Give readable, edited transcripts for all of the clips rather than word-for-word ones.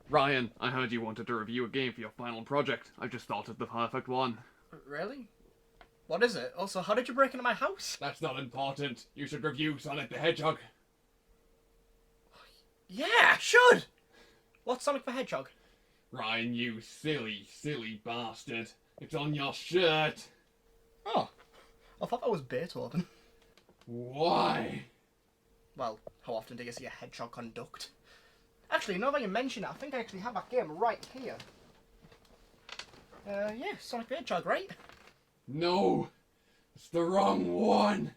Ryan, I heard you wanted to review a game for your final project. I just thought of the perfect one. Really? What is it? Also, how did you break into my house? That's not important. You should review Sonic the Hedgehog. Yeah, I should! What's Sonic the Hedgehog? Ryan, you silly bastard. It's on your shirt. Oh, I thought that was Beethoven. Why? Well, how often do you see a hedgehog conduct? Actually, now that you mention it, I think I actually have that game right here. Yeah, Sonic the Hedgehog, right? No, it's the wrong one.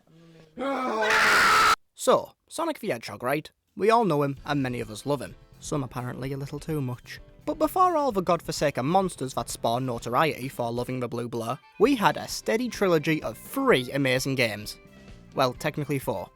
So, Sonic the Hedgehog, right? We all know him, and many of us love him. Some apparently a little too much. But before all the godforsaken monsters that spawned notoriety for loving the blue blur, we had a steady trilogy of 3 amazing games. Well, technically 4.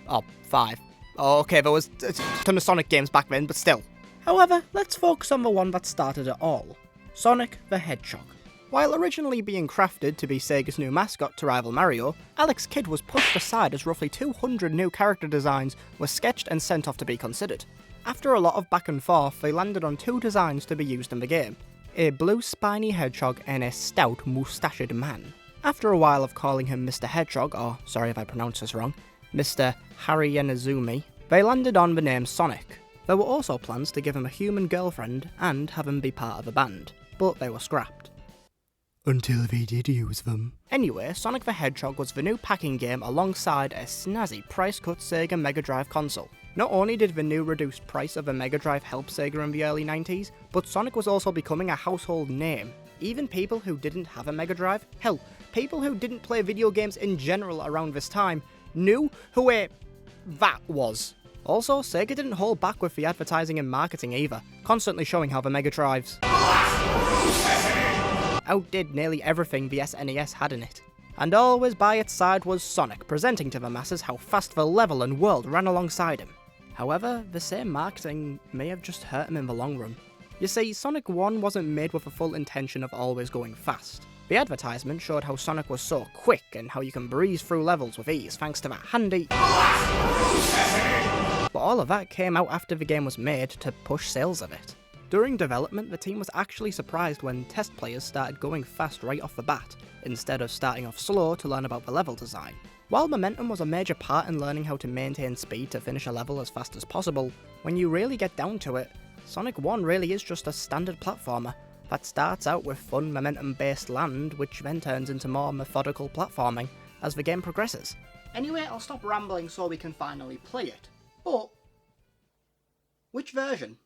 Oh, 5. Oh, okay, there was a ton of Sonic games back then, but still. However, let's focus on the one that started it all. Sonic the Hedgehog. While originally being crafted to be Sega's new mascot to rival Mario, Alex Kidd was pushed aside as roughly 200 new character designs were sketched and sent off to be considered. After a lot of back and forth, they landed on 2 designs to be used in the game. A blue spiny hedgehog and a stout moustached man. After a while of calling him Mr. Hedgehog, or sorry if I pronounce this wrong, Mr. Harry Yanazumi, they landed on the name Sonic. There were also plans to give him a human girlfriend and have him be part of a band, but they were scrapped. Until they did use them. Anyway, Sonic the Hedgehog was the new packing game alongside a snazzy price-cut Sega Mega Drive console. Not only did the new reduced price of a Mega Drive help Sega in the early 90s, but Sonic was also becoming a household name. Even people who didn't have a Mega Drive, hell, people who didn't play video games in general around this time, knew who that was. Also, Sega didn't hold back with the advertising and marketing either, constantly showing how the Mega Drives outdid nearly everything the SNES had in it. And always by its side was Sonic, presenting to the masses how fast the level and world ran alongside him. However, the same marketing may have just hurt him in the long run. You see, Sonic 1 wasn't made with the full intention of always going fast. The advertisement showed how Sonic was so quick and how you can breeze through levels with ease thanks to that handy... But all of that came out after the game was made to push sales of it. During development, the team was actually surprised when test players started going fast right off the bat, instead of starting off slow to learn about the level design. While momentum was a major part in learning how to maintain speed to finish a level as fast as possible, when you really get down to it, Sonic 1 really is just a standard platformer that starts out with fun momentum-based land, which then turns into more methodical platforming as the game progresses. Anyway, I'll stop rambling so we can finally play it. But which version?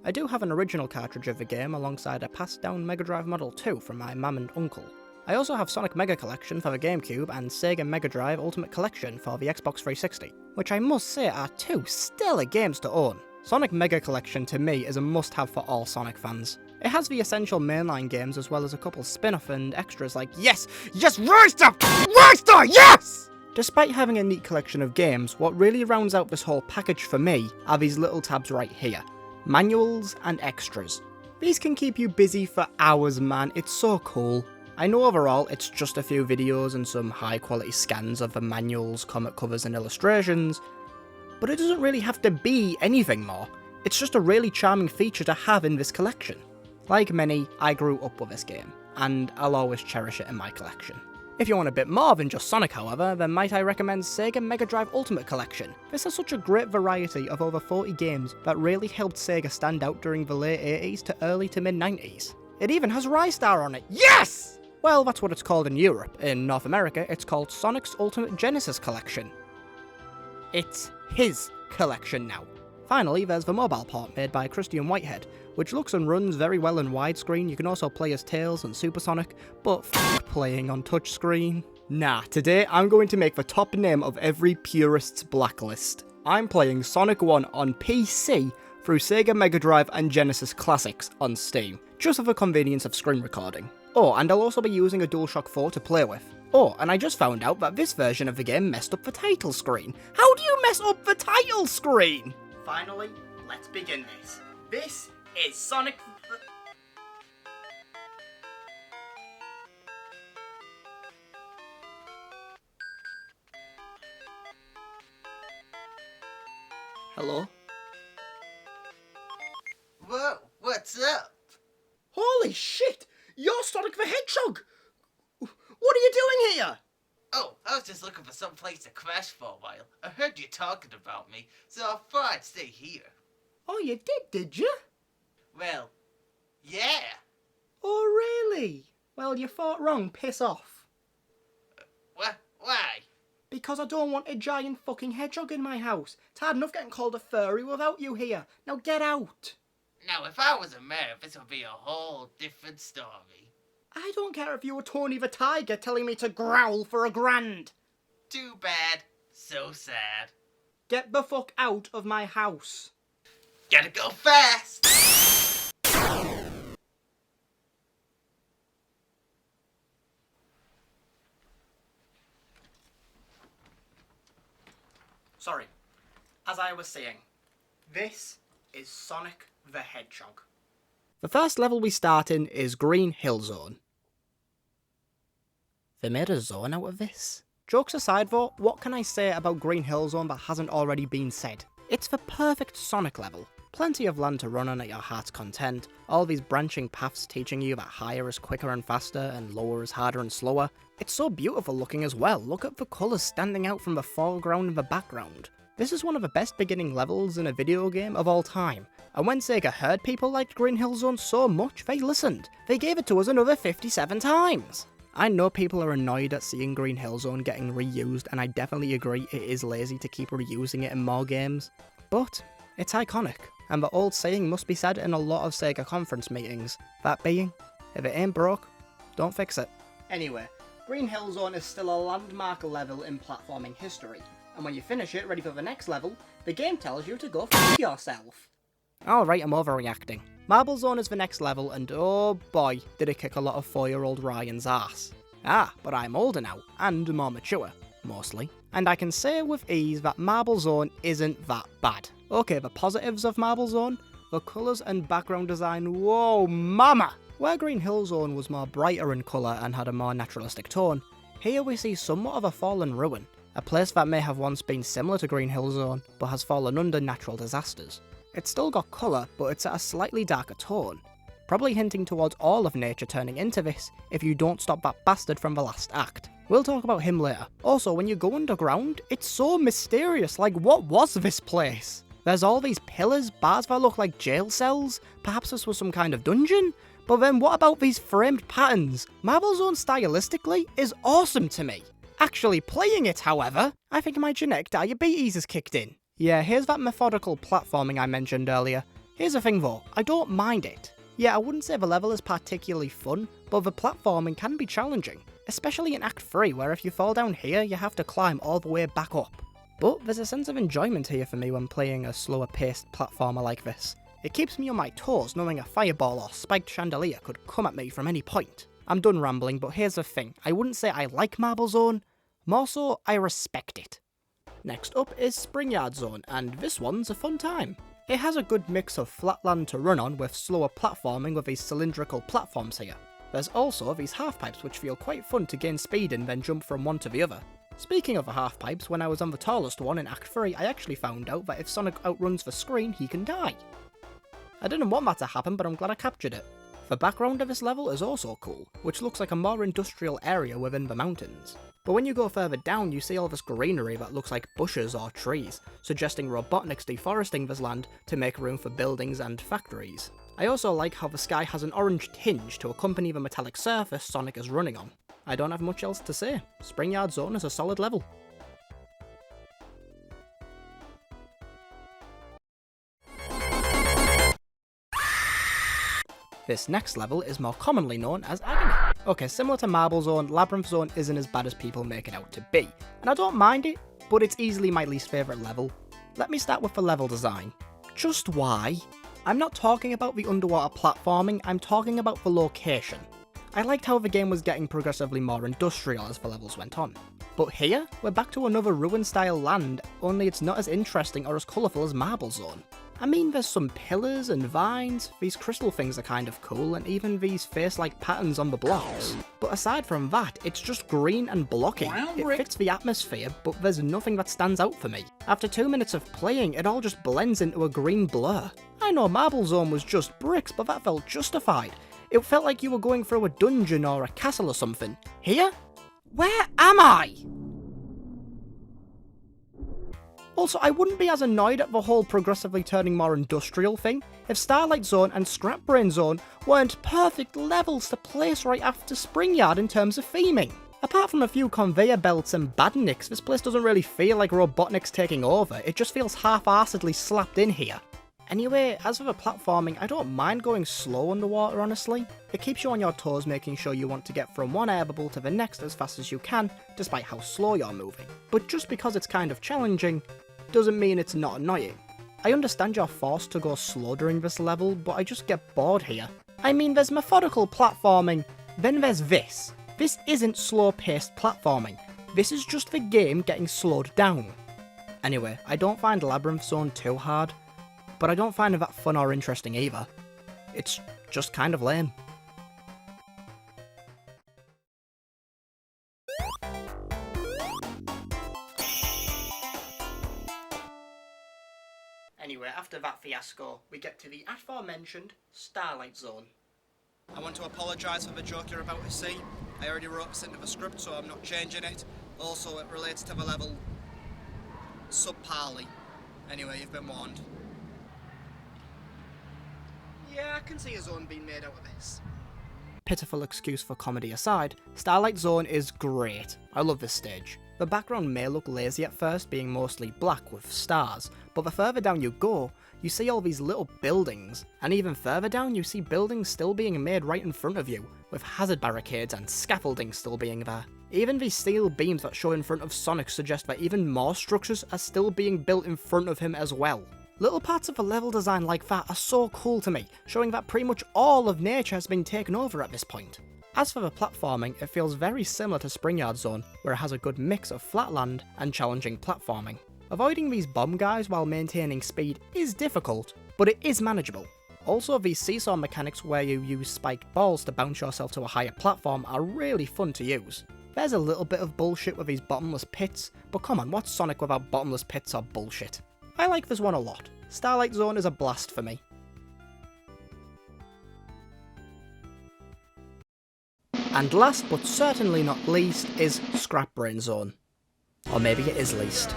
I do have an original cartridge of the game alongside a passed down Mega Drive Model 2 from my mum and uncle. I also have Sonic Mega Collection for the GameCube and Sega Mega Drive Ultimate Collection for the Xbox 360, which I must say are 2 stellar games to own. Sonic Mega Collection to me is a must-have for all Sonic fans. It has the essential mainline games as well as a couple spin-off and extras like yes, Royster, yes! Despite having a neat collection of games, what really rounds out this whole package for me are these little tabs right here. Manuals and extras. These can keep you busy for hours, man, it's so cool. I know overall it's just a few videos and some high quality scans of the manuals, comic covers and illustrations, but it doesn't really have to be anything more. It's just a really charming feature to have in this collection. Like many, I grew up with this game, and I'll always cherish it in my collection. If you want a bit more than just Sonic, however, then might I recommend Sega Mega Drive Ultimate Collection. This has such a great variety of over 40 games that really helped Sega stand out during the late 80s to early to mid 90s. It even has Rystar on it, yes! Well, that's what it's called in Europe. In North America, it's called Sonic's Ultimate Genesis Collection. It's his collection now. Finally, there's the mobile port made by Christian Whitehead, which looks and runs very well in widescreen. You can also play as Tails and Supersonic, but playing on touchscreen? Nah, today I'm going to make the top name of every purist's blacklist. I'm playing Sonic 1 on PC through Sega Mega Drive and Genesis Classics on Steam, just for the convenience of screen recording. Oh, and I'll also be using a DualShock 4 to play with. Oh, and I just found out that this version of the game messed up the title screen. How do you mess up the title screen? Finally, let's begin this. This is Sonic Hello? Whoa, what's up? Holy shit! You're Sonic the Hedgehog! What are you doing here? Oh, I was just looking for some place to crash for a while. I heard you talking about me, so I thought I'd stay here. Oh, you did you? Well, yeah. Oh, really? Well, you thought wrong, piss off. What? Why? Because I don't want a giant fucking hedgehog in my house. It's hard enough getting called a furry without you here. Now get out. Now, if I was a mayor, this would be a whole different story. I don't care if you were Tony the Tiger telling me to growl for $1,000. Too bad. So sad. Get the fuck out of my house. Gotta go fast! Sorry. As I was saying, this is Sonic the Hedgehog. The first level we start in is Green Hill Zone. They made a zone out of this? Jokes aside though, what can I say about Green Hill Zone that hasn't already been said? It's the perfect Sonic level. Plenty of land to run on at your heart's content, all these branching paths teaching you that higher is quicker and faster and lower is harder and slower. It's so beautiful looking as well, look at the colours standing out from the foreground and the background. This is one of the best beginning levels in a video game of all time, and when Sega heard people liked Green Hill Zone so much, they listened. They gave it to us another 57 times! I know people are annoyed at seeing Green Hill Zone getting reused, and I definitely agree it is lazy to keep reusing it in more games, but it's iconic, and the old saying must be said in a lot of Sega conference meetings, that being, if it ain't broke, don't fix it. Anyway, Green Hill Zone is still a landmark level in platforming history, and when you finish it ready for the next level, the game tells you to go f*** yourself. Alright, I'm overreacting. Marble Zone is the next level, and oh boy, did it kick a lot of 4-year-old Ryan's ass. Ah, but I'm older now, and more mature, mostly, and I can say with ease that Marble Zone isn't that bad. Okay, the positives of Marble Zone, the colours and background design, whoa mama! Where Green Hill Zone was more brighter in colour and had a more naturalistic tone, here we see somewhat of a fallen ruin, a place that may have once been similar to Green Hill Zone, but has fallen under natural disasters. It's still got colour, but it's at a slightly darker tone, probably hinting towards all of nature turning into this if you don't stop that bastard from the last act. We'll talk about him later. Also, when you go underground, it's so mysterious, like what was this place? There's all these pillars, bars that look like jail cells, perhaps this was some kind of dungeon? But then what about these framed patterns? Marble Zone stylistically is awesome to me. Actually playing it, however, I think my genetic diabetes has kicked in. Yeah, here's that methodical platforming I mentioned earlier. Here's the thing though, I don't mind it. Yeah, I wouldn't say the level is particularly fun, but the platforming can be challenging, especially in Act 3 where if you fall down here you have to climb all the way back up. But there's a sense of enjoyment here for me when playing a slower paced platformer like this. It keeps me on my toes knowing a fireball or spiked chandelier could come at me from any point. I'm done rambling, but here's the thing, I wouldn't say I like Marble Zone, more so I respect it. Next up is Springyard Zone, and this one's a fun time. It has a good mix of flat land to run on with slower platforming with these cylindrical platforms here. There's also these half-pipes which feel quite fun to gain speed and then jump from one to the other. Speaking of the half-pipes, when I was on the tallest one in Act 3, I actually found out that if Sonic outruns the screen, he can die. I didn't want that to happen, but I'm glad I captured it. The background of this level is also cool, which looks like a more industrial area within the mountains. But when you go further down, you see all this greenery that looks like bushes or trees, suggesting Robotnik's deforesting this land to make room for buildings and factories. I also like how the sky has an orange tinge to accompany the metallic surface Sonic is running on. I don't have much else to say. Springyard Zone is a solid level. This next level is more commonly known as Agony. Okay, similar to Marble Zone, Labyrinth Zone isn't as bad as people make it out to be, and I don't mind it, but it's easily my least favourite level. Let me start with the level design. Just why? I'm not talking about the underwater platforming, I'm talking about the location. I liked how the game was getting progressively more industrial as the levels went on. But here, we're back to another ruin-style land, only it's not as interesting or as colourful as Marble Zone. I mean, there's some pillars and vines, these crystal things are kind of cool, and even these face-like patterns on the blocks. But aside from that, it's just green and blocky. It fits the atmosphere, but there's nothing that stands out for me. After 2 minutes of playing, it all just blends into a green blur. I know Marble Zone was just bricks, but that felt justified. It felt like you were going through a dungeon or a castle or something. Here? Where am I? Also, I wouldn't be as annoyed at the whole progressively turning more industrial thing if Starlight Zone and Scrap Brain Zone weren't perfect levels to place right after Springyard in terms of theming. Apart from a few conveyor belts and badniks, this place doesn't really feel like Robotnik's taking over, it just feels half-arsedly slapped in here. Anyway, as for the platforming, I don't mind going slow underwater, honestly. It keeps you on your toes, making sure you want to get from one air bubble to the next as fast as you can, despite how slow you're moving. But just because it's kind of challenging, doesn't mean it's not annoying. I understand you're forced to go slow during this level, but I just get bored here. I mean, there's methodical platforming, then there's this. This isn't slow-paced platforming. This is just the game getting slowed down. Anyway, I don't find Labyrinth Zone too hard, but I don't find it that fun or interesting either. It's just kind of lame. Anyway, after that fiasco, we get to the aforementioned Starlight Zone. I want to apologise for the joke you're about to see. I already wrote this into the script, so I'm not changing it. Also, it relates to the level subparly. Anyway, you've been warned. Yeah, I can see a zone being made out of this. Pitiful excuse for comedy aside, Starlight Zone is great. I love this stage. The background may look lazy at first, being mostly black with stars, but the further down you go, you see all these little buildings, and even further down you see buildings still being made right in front of you, with hazard barricades and scaffolding still being there. Even these steel beams that show in front of Sonic suggest that even more structures are still being built in front of him as well. Little parts of the level design like that are so cool to me, showing that pretty much all of nature has been taken over at this point. As for the platforming, it feels very similar to Springyard Zone, where it has a good mix of flat land and challenging platforming. Avoiding these bomb guys while maintaining speed is difficult, but it is manageable. Also, these seesaw mechanics where you use spiked balls to bounce yourself to a higher platform are really fun to use. There's a little bit of bullshit with these bottomless pits, but come on, what's Sonic without bottomless pits or bullshit? I like this one a lot. Starlight Zone is a blast for me. And last but certainly not least is Scrap Brain Zone. Or maybe it is least.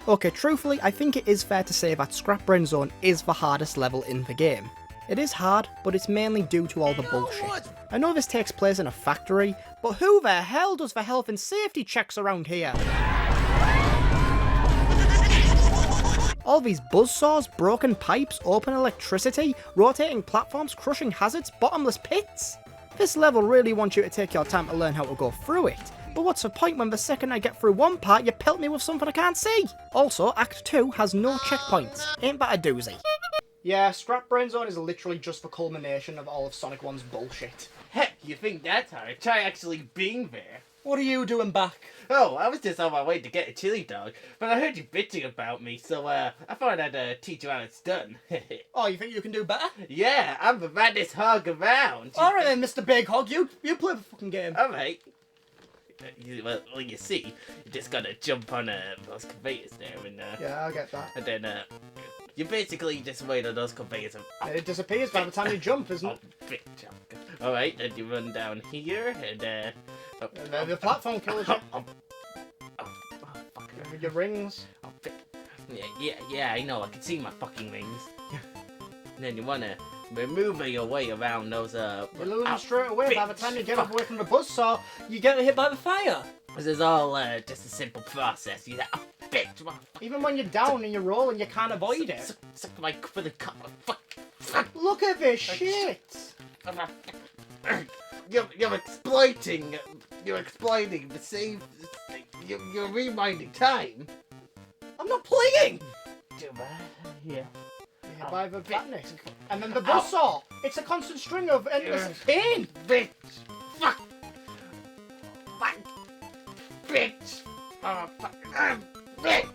Okay, truthfully, I think it is fair to say that Scrap Brain Zone is the hardest level in the game. It is hard, but it's mainly due to all the bullshit. I know this takes place in a factory, but who the hell does the health and safety checks around here? All these buzzsaws, broken pipes, open electricity, rotating platforms, crushing hazards, bottomless pits? This level really wants you to take your time to learn how to go through it. But what's the point when the second I get through one part, you pelt me with something I can't see? Also, Act 2 has no checkpoints. Ain't that a doozy? Yeah, Scrap Brain Zone is literally just the culmination of all of Sonic 1's bullshit. Heck, you think that's hard? Try actually being there. What are you doing back? Oh, I was just on my way to get a chili dog, but I heard you bitching about me, so I thought I'd teach you how it's done. Oh, you think you can do better? Yeah, I'm the baddest hog around. Alright then, Mr. Big Hog, you play the fucking game. Alright. Well, you see, you just gotta jump on those conveyors there, and Yeah, I get that. and then you basically just wait on those conveyors. And, It disappears by the time you jump, isn't it? bitch. Alright, then you run down here, and The platform kills you. Fuck. With your rings. Yeah, I know. I can see my fucking rings. And then you wanna maneuver your way around those. You lose them straight away. By the time you get away from the buzzsaw, you get hit by the fire. This is all just a simple process. You bitch. Even when you're down and you're rolling, you can't avoid it. Suck my for the cup. Fuck. Look at this shit. You're exploiting. You're exploiting the same. You're rewinding time. I'm not playing. Yeah. Yeah, by the badnick. And then the buzzsaw. It's a constant string of endless pain. Bitch. Fuck. Fuck. Bitch. Fuck. Bitch.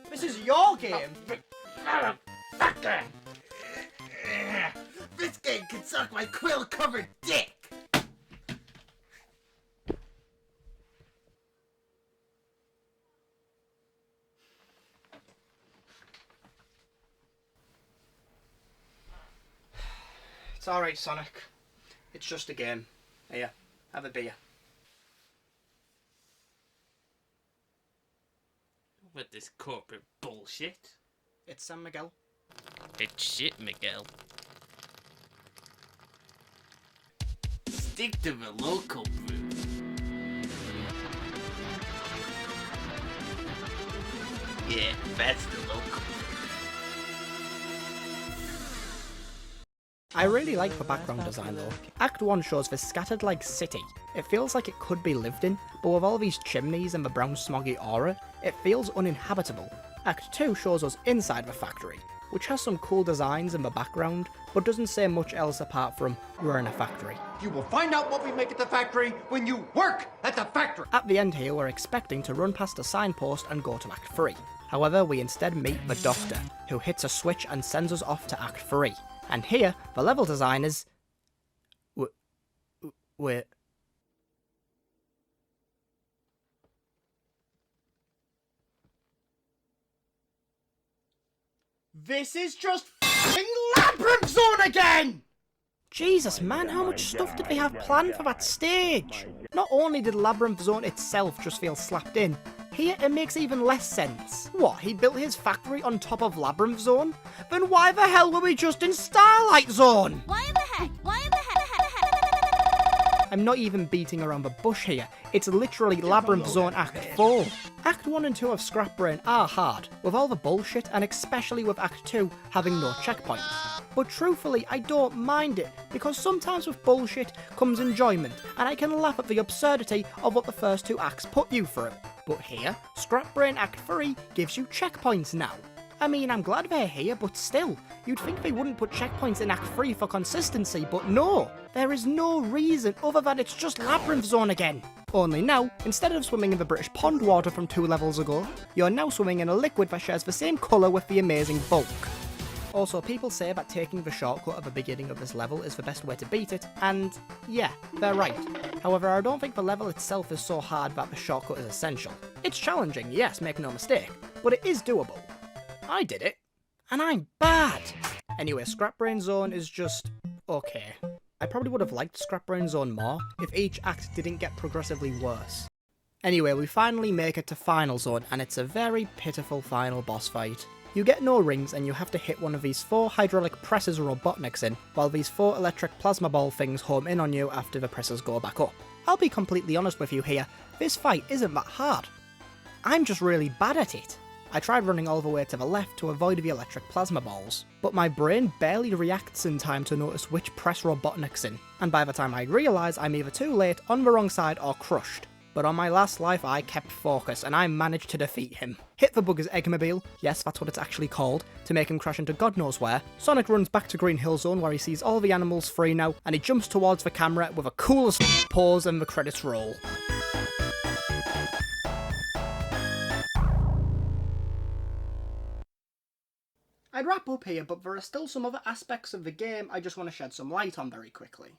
This is your game. Fucker. This game can suck my quill-covered dick. alright, Sonic. It's just a game. Here, have a beer. With this corporate bullshit. It's San Miguel. It's shit, Miguel. Stick to the local brew. Yeah, that's the local. I really like the background design though. Act 1 shows this scattered like city. It feels like it could be lived in, but with all these chimneys and the brown smoggy aura, it feels uninhabitable. Act 2 shows us inside the factory, which has some cool designs in the background, but doesn't say much else apart from we're in a factory. You will find out what we make at the factory when you work at the factory! At the end here, we're expecting to run past a signpost and go to Act 3. However, we instead meet the Doctor, who hits a switch and sends us off to Act 3. And here, the level design is... Wait. This is just f***ing Labyrinth Zone again! Jesus man, how much stuff did they have planned for that stage? Not only did Labyrinth Zone itself just feel slapped in, here it makes even less sense. What, he built his factory on top of Labyrinth Zone? Then why the hell were we just in Starlight Zone? Why in the heck? Why in the heck? I'm not even beating around the bush here, it's literally Labyrinth Zone Act 4. Act 1 and 2 of Scrap Brain are hard, with all the bullshit and especially with Act 2 having no checkpoints. But truthfully, I don't mind it, because sometimes with bullshit comes enjoyment, and I can laugh at the absurdity of what the first two acts put you through. But here, Scrap Brain Act 3 gives you checkpoints now. I mean, I'm glad they're here, but still, you'd think they wouldn't put checkpoints in Act 3 for consistency, but no! There is no reason other than it's just Labyrinth Zone again! Only now, instead of swimming in the British pond water from 2 levels ago, you're now swimming in a liquid that shares the same colour with the amazing bulk. Also, people say that taking the shortcut at the beginning of this level is the best way to beat it, and yeah, they're right. However, I don't think the level itself is so hard that the shortcut is essential. It's challenging, yes, make no mistake, but it is doable. I did it, and I'm bad! Anyway, Scrap Brain Zone is just okay. I probably would have liked Scrap Brain Zone more if each act didn't get progressively worse. Anyway, we finally make it to Final Zone, and it's a very pitiful final boss fight. You get no rings and you have to hit one of these 4 hydraulic presses Robotniks in, while these 4 electric plasma ball things home in on you after the presses go back up. I'll be completely honest with you here, this fight isn't that hard. I'm just really bad at it. I tried running all the way to the left to avoid the electric plasma balls, but my brain barely reacts in time to notice which press Robotnik's in, and by the time I realise I'm either too late, on the wrong side or crushed. But on my last life I kept focus and I managed to defeat him. Hit the bugger's Eggmobile, yes that's what it's actually called, to make him crash into God knows where. Sonic runs back to Green Hill Zone where he sees all the animals free now, and he jumps towards the camera with a coolest pose and the credits roll. I'd wrap up here, but there are still some other aspects of the game I just want to shed some light on very quickly.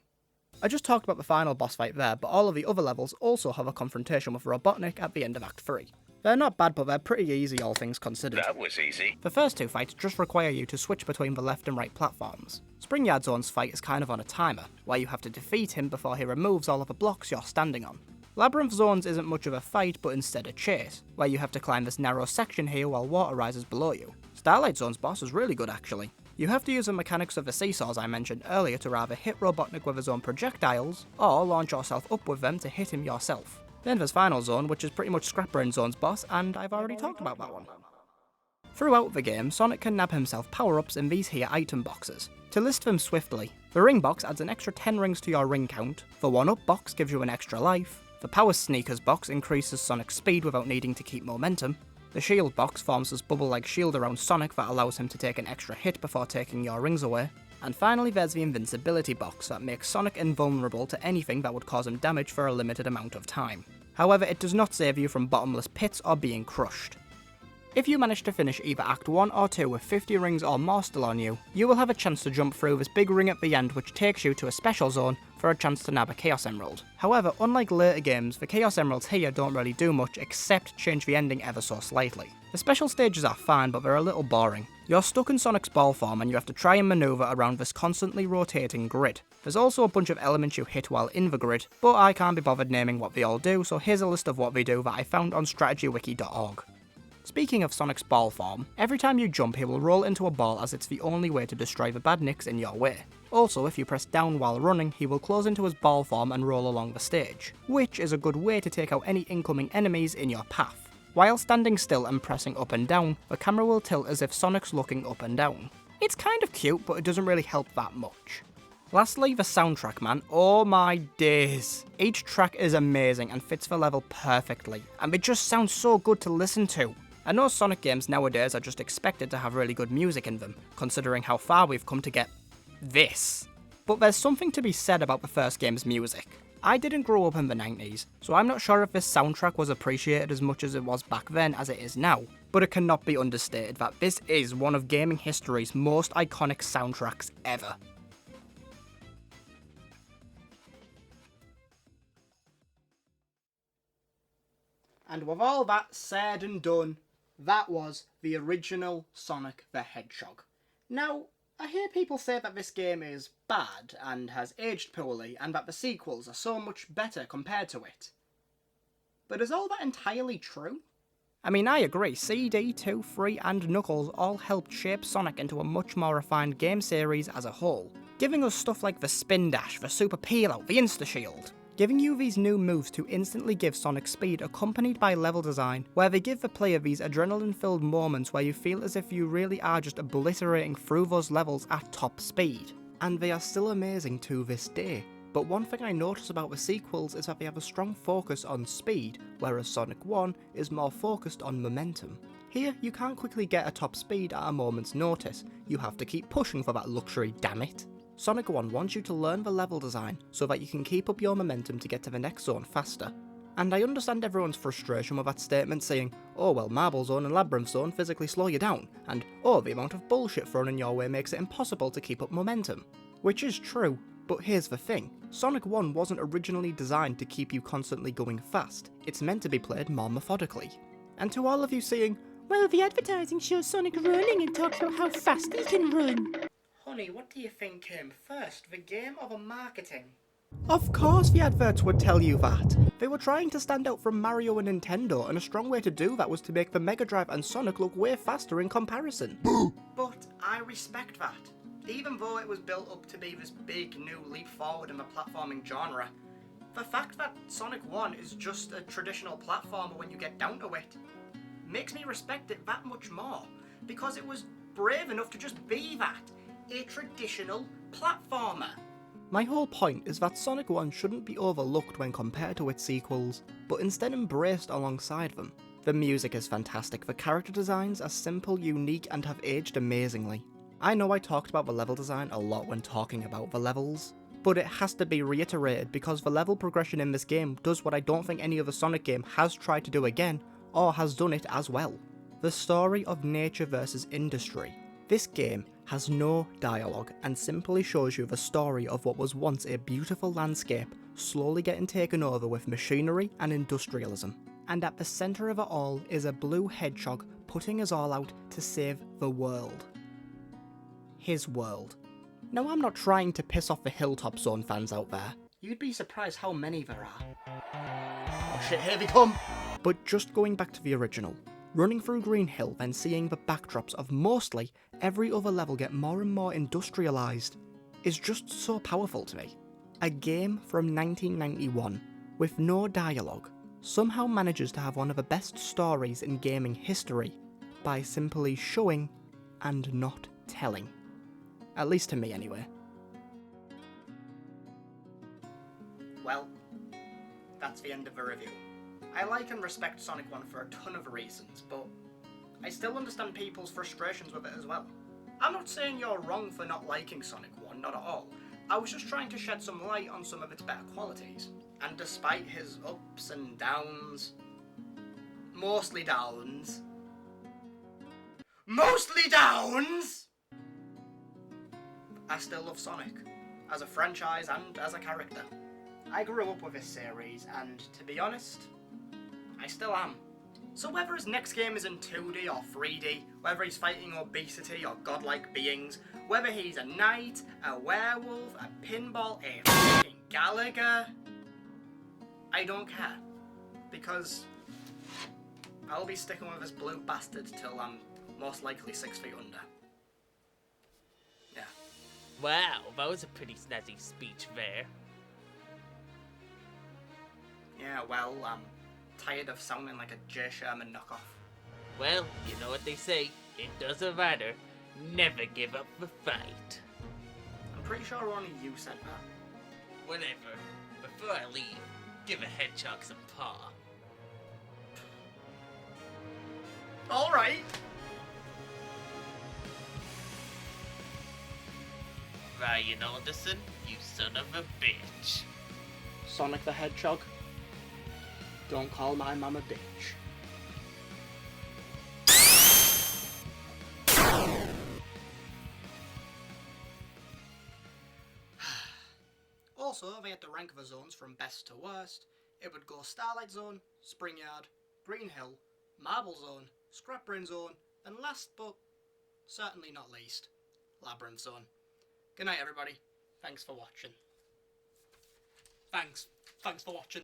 I just talked about the final boss fight there, but all of the other levels also have a confrontation with Robotnik at the end of Act 3. They're not bad, but they're pretty easy, all things considered. That was easy. The first 2 fights just require you to switch between the left and right platforms. Springyard Zone's fight is kind of on a timer, where you have to defeat him before he removes all of the blocks you're standing on. Labyrinth Zones isn't much of a fight, but instead a chase, where you have to climb this narrow section here while water rises below you. Starlight Zone's boss is really good actually. You have to use the mechanics of the seesaws I mentioned earlier to rather hit Robotnik with his own projectiles, or launch yourself up with them to hit him yourself. Then there's Final Zone, which is pretty much Scrap Brain Zone's boss, and I've already talked about that one. Throughout the game, Sonic can nab himself power-ups in these here item boxes. To list them swiftly, the ring box adds an extra 10 rings to your ring count, the 1-up box gives you an extra life, the Power Sneakers box increases Sonic's speed without needing to keep momentum, the shield box forms this bubble-like shield around Sonic that allows him to take an extra hit before taking your rings away, and finally there's the invincibility box that makes Sonic invulnerable to anything that would cause him damage for a limited amount of time. However, it does not save you from bottomless pits or being crushed. If you manage to finish either Act 1 or 2 with 50 rings or more still on you, you will have a chance to jump through this big ring at the end which takes you to a special zone for a chance to nab a Chaos Emerald. However, unlike later games, the Chaos Emeralds here don't really do much except change the ending ever so slightly. The special stages are fine, but they're a little boring. You're stuck in Sonic's ball form and you have to try and manoeuvre around this constantly rotating grid. There's also a bunch of elements you hit while in the grid, but I can't be bothered naming what they all do, so here's a list of what they do that I found on strategywiki.org. Speaking of Sonic's ball form, every time you jump he will roll into a ball as it's the only way to destroy the bad nicks in your way. Also, if you press down while running, he will close into his ball form and roll along the stage, which is a good way to take out any incoming enemies in your path. While standing still and pressing up and down, the camera will tilt as if Sonic's looking up and down. It's kind of cute, but it doesn't really help that much. Lastly, the soundtrack, man. Oh my days. Each track is amazing and fits the level perfectly, and it just sounds so good to listen to. I know Sonic games nowadays are just expected to have really good music in them, considering how far we've come to get this. But there's something to be said about the first game's music. I didn't grow up in the 90s, so I'm not sure if this soundtrack was appreciated as much as it was back then as it is now, but it cannot be understated that this is one of gaming history's most iconic soundtracks ever. And with all that said and done, that was the original Sonic the Hedgehog. Now, I hear people say that this game is bad and has aged poorly and that the sequels are so much better compared to it. But is all that entirely true? I mean, I agree, CD, 2, 3 and Knuckles all helped shape Sonic into a much more refined game series as a whole, giving us stuff like the Spin Dash, the Super Peel Out, the Insta Shield. Giving you these new moves to instantly give Sonic speed accompanied by level design, where they give the player these adrenaline-filled moments where you feel as if you really are just obliterating through those levels at top speed. And they are still amazing to this day. But one thing I notice about the sequels is that they have a strong focus on speed, whereas Sonic 1 is more focused on momentum. Here, you can't quickly get a top speed at a moment's notice, you have to keep pushing for that luxury, damn it. Sonic 1 wants you to learn the level design so that you can keep up your momentum to get to the next zone faster. And I understand everyone's frustration with that statement saying, oh well, Marble Zone and Labyrinth Zone physically slow you down, and oh, the amount of bullshit thrown in your way makes it impossible to keep up momentum. Which is true, but here's the thing, Sonic 1 wasn't originally designed to keep you constantly going fast, it's meant to be played more methodically. And to all of you saying, well, the advertising shows Sonic running and talks about how fast he can run. Honey, what do you think came first, the game or the marketing? Of course the adverts would tell you that. They were trying to stand out from Mario and Nintendo, and a strong way to do that was to make the Mega Drive and Sonic look way faster in comparison. But I respect that. Even though it was built up to be this big new leap forward in the platforming genre, the fact that Sonic 1 is just a traditional platformer when you get down to it makes me respect it that much more, because it was brave enough to just be that. A traditional platformer. My whole point is that Sonic 1 shouldn't be overlooked when compared to its sequels, but instead embraced alongside them. The music is fantastic, the character designs are simple, unique, and have aged amazingly. I know I talked about the level design a lot when talking about the levels, but it has to be reiterated because the level progression in this game does what I don't think any other Sonic game has tried to do again, or has done it as well. The story of nature versus industry. This game has no dialogue and simply shows you the story of what was once a beautiful landscape slowly getting taken over with machinery and industrialism. And at the centre of it all is a blue hedgehog putting us all out to save the world. His world. Now I'm not trying to piss off the Hilltop Zone fans out there. You'd be surprised how many there are. Oh shit, here they come! But just going back to the original. Running through Green Hill then seeing the backdrops of mostly every other level get more and more industrialised is just so powerful to me. A game from 1991 with no dialogue somehow manages to have one of the best stories in gaming history by simply showing and not telling. At least to me anyway. Well, that's the end of the review. I like and respect Sonic 1 for a ton of reasons, but I still understand people's frustrations with it as well. I'm not saying you're wrong for not liking Sonic 1, not at all. I was just trying to shed some light on some of its better qualities. And despite his ups and downs, mostly downs, I still love Sonic, as a franchise and as a character. I grew up with this series, and to be honest, I still am. So whether his next game is in 2D or 3D, Whether he's fighting obesity or godlike beings, whether he's a knight, a werewolf, a pinball, a fucking Gallagher, I don't care. Because I'll be sticking with this blue bastard till I'm most likely 6 feet under. Yeah. Wow, that was a pretty snazzy speech there. Yeah, well, I'm tired of sounding like a J. Sherman knockoff. Well, you know what they say, it doesn't matter. Never give up the fight. I'm pretty sure only you said that. Whatever. Before I leave, give a hedgehog some paw. Alright. Ryan Alderson, you son of a bitch. Sonic the Hedgehog, don't call my mum a bitch. Also, if I had to rank the zones from best to worst, it would go Starlight Zone, Spring Yard, Green Hill, Marble Zone, Scrap Brain Zone, and last but certainly not least, Labyrinth Zone. Good night, everybody. Thanks for watching. Thanks for watching.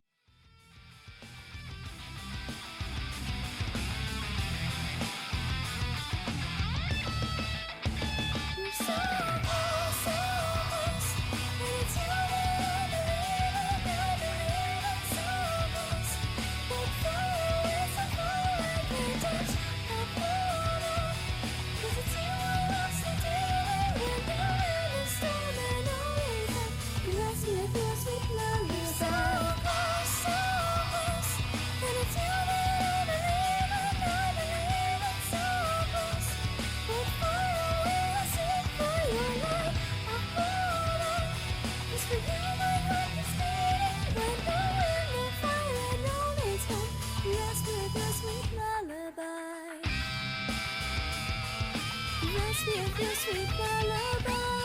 Sweet lullaby.